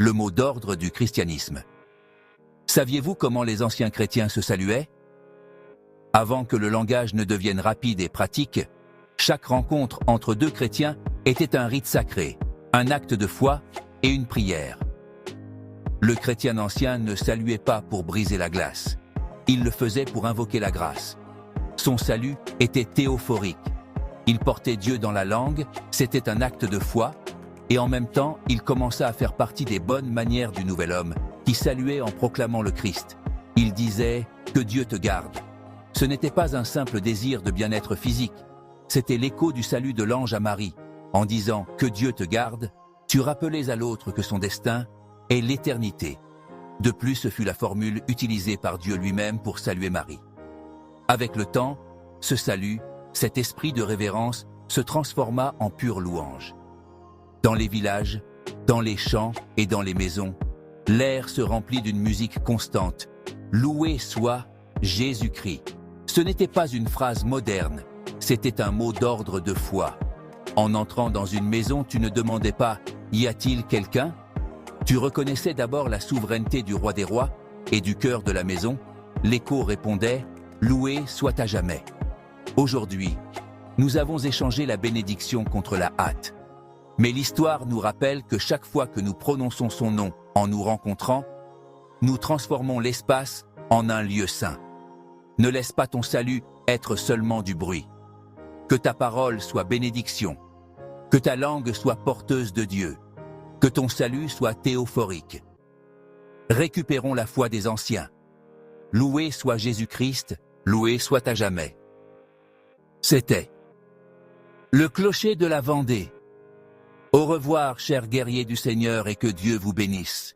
le mot d'ordre du christianisme. Saviez-vous comment les anciens chrétiens se saluaient? Avant que le langage ne devienne rapide et pratique, chaque rencontre entre deux chrétiens était un rite sacré, un acte de foi et une prière. Le chrétien ancien ne saluait pas pour briser la glace, il le faisait pour invoquer la grâce. Son salut était théophorique. Il portait Dieu dans la langue, c'était un acte de foi, et en même temps, il commença à faire partie des bonnes manières du nouvel homme, qui saluait en proclamant le Christ. Il disait « Que Dieu te garde ». Ce n'était pas un simple désir de bien-être physique, c'était l'écho du salut de l'ange à Marie. En disant « Que Dieu te garde », tu rappelais à l'autre que son destin est l'éternité. De plus, ce fut la formule utilisée par Dieu lui-même pour saluer Marie. Avec le temps, ce salut, cet esprit de révérence, se transforma en pure louange. Dans les villages, dans les champs et dans les maisons, l'air se remplit d'une musique constante. Loué soit Jésus-Christ. Ce n'était pas une phrase moderne, c'était un mot d'ordre de foi. En entrant dans une maison, tu ne demandais pas « Y a-t-il quelqu'un ?» Tu reconnaissais d'abord la souveraineté du roi des rois et du cœur de la maison. L'écho répondait « Loué soit à jamais ». Aujourd'hui, nous avons échangé la bénédiction contre la hâte. Mais l'histoire nous rappelle que chaque fois que nous prononçons son nom en nous rencontrant, nous transformons l'espace en un lieu saint. Ne laisse pas ton salut être seulement du bruit. Que ta parole soit bénédiction, que ta langue soit porteuse de Dieu, que ton salut soit théophorique. Récupérons la foi des anciens. Loué soit Jésus-Christ, loué soit à jamais. C'était le clocher de la Vendée. Au revoir, chers guerriers du Seigneur, et que Dieu vous bénisse.